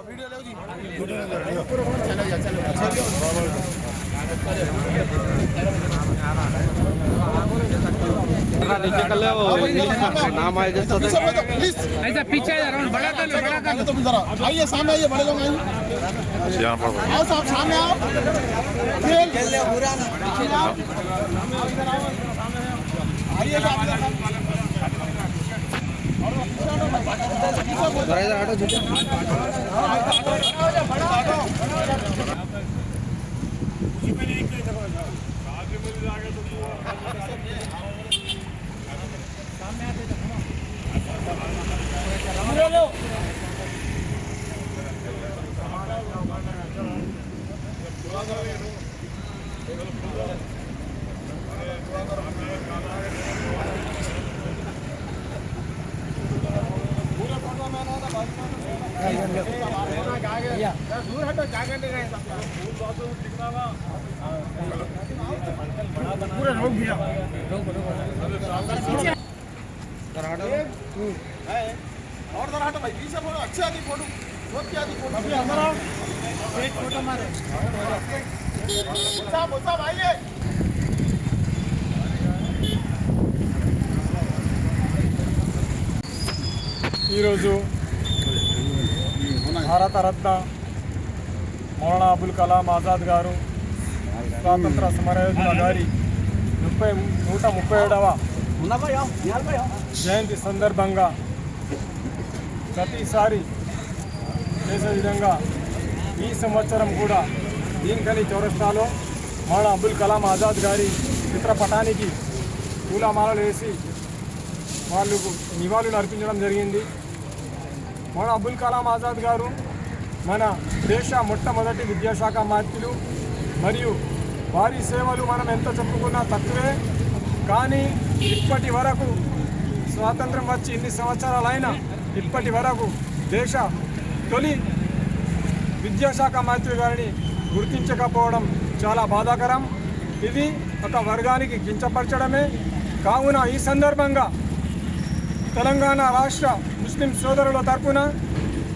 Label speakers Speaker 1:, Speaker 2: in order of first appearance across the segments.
Speaker 1: Video लो जी
Speaker 2: नीचे कर ले वो नाम आए जैसा
Speaker 1: प्लीज
Speaker 3: ऐसा पीछे बड़ा कर
Speaker 1: तुम जरा आइए सामने आइए बड़े लोग आइए आओ साहब सामने आओ दूर हटो जाकर नहीं रहे पूरा रोक दिया और जरा हटो भाई पीछे फोटो अच्छी आती फोटो बहुत की आती फोटो अभी अंदर आओ एक फोटो मारे साहब आइए
Speaker 4: భారత రత్న మౌలానా అబుల్ కలాం ఆజాద్ గారు స్వాతంత్ర సమరయోధుల గారి 137వ జయంతి సందర్భంగా ప్రతిసారి చేసే విధంగా ఈ సంవత్సరం కూడా దీన్కని చౌరస్తాలో మౌలానా అబుల్ కలాం ఆజాద్ గారి చిత్రపటానికి పూలమాలలు వేసి వాళ్ళకు నివాళులు అర్పించడం జరిగింది. మౌలానా అబుల్ కలాం ఆజాద్ గారు మన దేశ మొట్టమొదటి విద్యాశాఖ మంత్రులు మరియు వారి సేవలు మనం ఎంత చెప్పుకున్నా తక్కువే. కానీ ఇప్పటి వరకు స్వాతంత్రం వచ్చి ఇన్ని సంవత్సరాలైనా ఇప్పటి వరకు దేశ తొలి విద్యాశాఖ మంత్రి గారిని గుర్తించకపోవడం చాలా బాధాకరం. ఇది ఒక వర్గానికి కించపరచడమే. కావున ఈ సందర్భంగా తెలంగాణ రాష్ట్ర ముస్లిం సోదరుల తరపున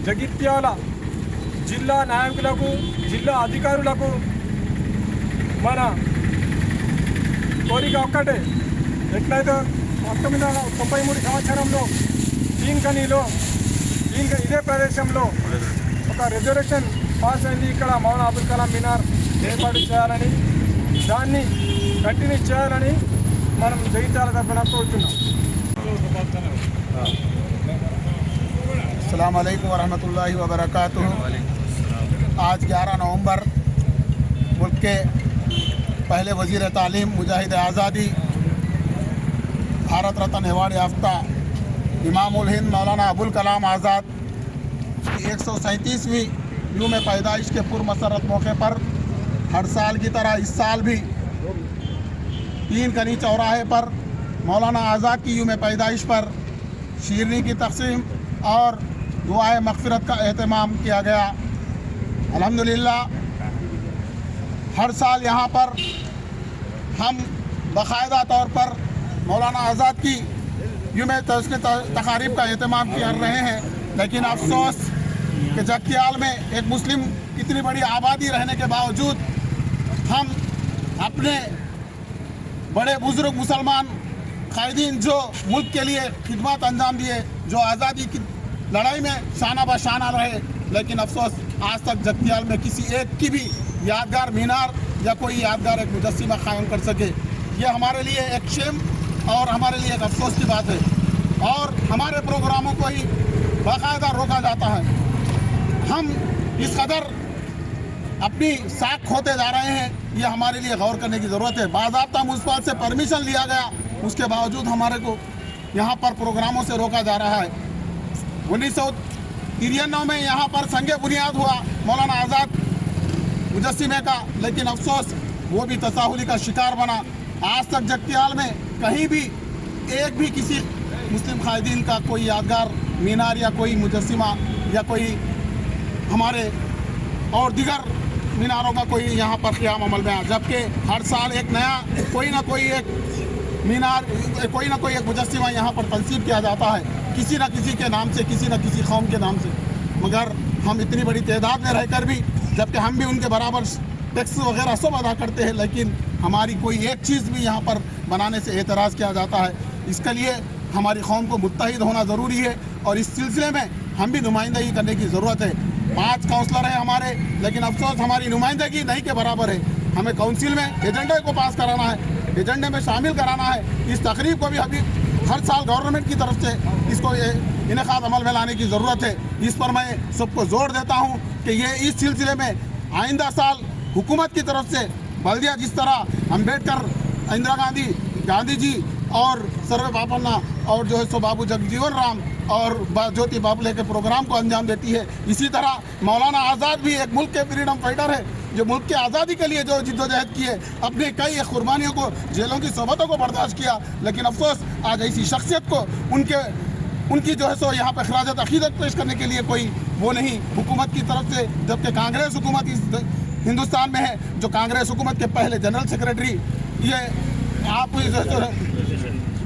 Speaker 4: జగిత్యాల జిల్లా నాయకులకు జిల్లా అధికారులకు మన కోరిక ఒక్కటే, ఎట్లయితే 1993 సంవత్సరంలో దీన్కనీలో ఇదే ప్రదేశంలో ఒక రిజర్వేషన్ పాస్ అయింది. ఇక్కడ మౌలానా అబుల్ కలాం మినార్ ఏర్పాటు చేయాలని, దాన్ని కంటిన్యూ చేయాలని మనం జగిత్యాల తరపున కోరుతున్నాం.
Speaker 1: अस्सलाम वालेकुम वरहमतुल्लाहि वबरकातुहू। आज 11 नवंबर मुल्क के पहले वज़ीर तालीम मुजाहिद आज़ादी भारत रत्न अवार्ड याफ्ता इमामुल हिंद मौलाना अबुल कलाम आज़ाद की 137वीं यूम पैदाइश के पुरमसरत मौके पर हर साल की तरह इस साल भी तीनकनी चौराहे पर मौलाना आज़ाद की यूम पैदाइश पर शीरनी की तक़सीम और दुआए मग़फ़िरत का एहतमाम किया गया। अल्हम्दुलिल्लाह हर साल यहाँ पर हम बाकायदा तौर पर मौलाना आज़ाद की यूम तक़ारीब का एहतमाम कर रहे हैं। लेकिन अफसोस कि जगत्याल में एक मुस्लिम इतनी बड़ी आबादी रहने के बावजूद हम अपने बड़े बुज़ुर्ग मुसलमान कायदीन जो मुल्क के लिए खिदमत अंजाम दिए, जो आज़ादी की लड़ाई में शाना बशाना रहे, लेकिन अफसोस आज तक जगत्याल में किसी एक की भी यादगार मीनार या कोई यादगार एक मुजस्सिमा कायम कर सके। ये हमारे लिए एक शेम और हमारे लिए एक अफसोस की बात है। और हमारे प्रोग्रामों को ही बाकायदा रोका जाता है। हम इस कदर अपनी साख खोते जा रहे हैं, ये हमारे लिए गौर करने की ज़रूरत है। बाज़ाब्ता म्युनिसिपल से परमिशन लिया गया, उसके बावजूद हमारे को यहाँ पर प्रोग्रामों से रोका जा रहा है। 1993 में यहाँ पर संगे बुनियाद हुआ मौलाना आज़ाद मुजस्सिमे का, लेकिन अफसोस वो भी तसाहुली का शिकार बना। आज तक जगत्याल में कहीं भी एक भी किसी मुस्लिम कायदीन का कोई यादगार मीनार या कोई मुजस्सिमा या कोई हमारे और दीगर मीनारों का कोई यहाँ पर क़याम अमल में आया, जबकि हर साल एक नया कोई ना कोई एक मीनार कोई ना कोई एक मुजस्सिमा यहाँ पर तंसीब किया जाता है, किसी न किसी के नाम से, किसी न किसी कौम के नाम से। मगर हम इतनी बड़ी तादाद में रहकर भी, जबकि हम भी उनके बराबर टैक्स वगैरह सब अदा करते हैं, लेकिन हमारी कोई एक चीज़ भी यहाँ पर बनाने से एतराज़ किया जाता है। इसके लिए हमारी कौम को मुत्तहिद होना ज़रूरी है और इस सिलसिले में हम भी नुमाइंदगी करने की ज़रूरत है। 5 काउंसलर हैं हमारे, लेकिन अफसोस हमारी नुमाइंदगी नहीं के बराबर है। हमें काउंसिल में एजेंडे को पास कराना है, एजेंडे में शामिल कराना है। इस तकरीब को भी अभी हर साल गवर्नमेंट की तरफ से इसको इनेकाद अमल में लाने की ज़रूरत है। इस पर मैं सबको जोर देता हूँ कि ये इस सिलसिले में आइंदा साल हुकूमत की तरफ से बल्दिया जिस तरह अम्बेडकर, इंदिरा गांधी, गांधी जी और सर्वे पापन्ना और जो है सो बाबू जगजीवन राम और ज्योति बाबुले के प्रोग्राम को अंजाम देती है, इसी तरह मौलाना आज़ाद भी एक मुल्क के फ्रीडम फाइटर है जो मुल्क की आज़ादी के लिए जो जिद्दोजहद की है, अपने कई कुर्बानियों को, जेलों की सोबतों को बर्दाश्त किया। लेकिन अफसोस आज ऐसी शख्सियत को उनकी जो है सो यहाँ पर खराजत अकीदत पेश करने के लिए कोई वो नहीं हुकूमत की तरफ से, जबकि कांग्रेस हुकूमत इस हिंदुस्तान में है। जो कांग्रेस हुकूमत के पहले जनरल सेक्रेटरी ये आप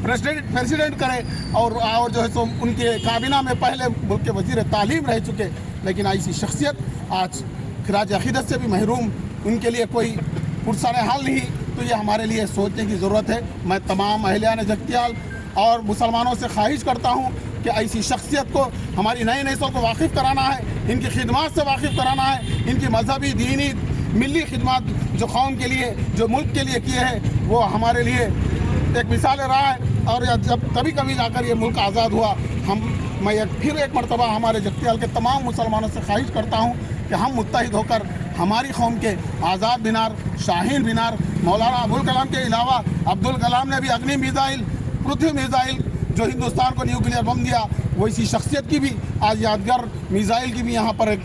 Speaker 1: प्रेसिडेंट करें और जो है सो उनके काबिना में पहले मुल्क के वज़ीर तालीम रह चुके, लेकिन ऐसी शख्सियत आज खराज अकीदत से भी महरूम, उनके लिए कोई पुरसाने हाल नहीं। तो ये हमारे लिए सोचने की ज़रूरत है। मैं तमाम अहलियान जगतियाल और मुसलमानों से ख्वाहिश करता हूँ कि ऐसी शख्सियत को हमारी नई नस्ल को वाकिफ़ कराना है, इनकी खिदमत से वाकिफ़ कराना है। इनकी मजहबी, दीनी, मिली खिदमत जो कौम के लिए, जो मुल्क के लिए किए हैं, वो हमारे लिए एक मिसाल रहा है। और जब कभी कभी जाकर ये मुल्क आज़ाद हुआ, मैं फिर एक मरतबा हमारे जगतियाल के तमाम मुसलमानों से ख्वाहिश करता हूँ कि हम मुत्तहिद होकर हमारी कौम के आज़ाद मीनार, शाहीन मीनार, मौलाना अबुल कलाम के अलावा अब्दुल कलाम ने भी अग्नि मिसाइल, पृथ्वी मिसाइल जो हिंदुस्तान को न्यूक्लियर बम दिया, वैसी शख्सियत की भी आज यादगार मिसाइल की भी यहाँ पर एक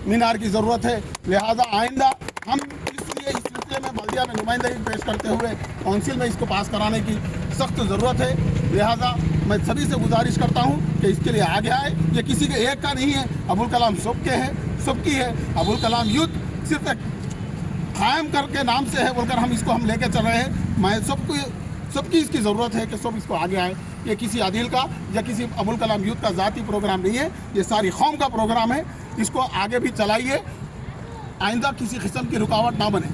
Speaker 1: मीनार की ज़रूरत है। लिहाजा आइंदा हम इसलिए इस सिलसिले में बल्दिया में नुमाइंदगी पेश करते हुए काउंसिल में इसको पास कराने की सख्त ज़रूरत है। लिहाजा मैं सभी से गुजारिश करता हूँ कि इसके लिए आगे आए। ये किसी के एक का नहीं है, अबुल कलाम सबके हैं, सबकी है। अबुल कलाम यूथ सिर्फ एक कायम करके नाम से है बोलकर हम लेके चल रहे हैं। मैं सबकी इसकी ज़रूरत है कि सब इसको आगे आए। ये किसी आदिल का या किसी अबुल कलाम यूथ का ज़ाती प्रोग्राम नहीं है, ये सारी कौम का प्रोग्राम है। इसको आगे भी चलाइए, आइंदा किसी किस्म की रुकावट ना बने।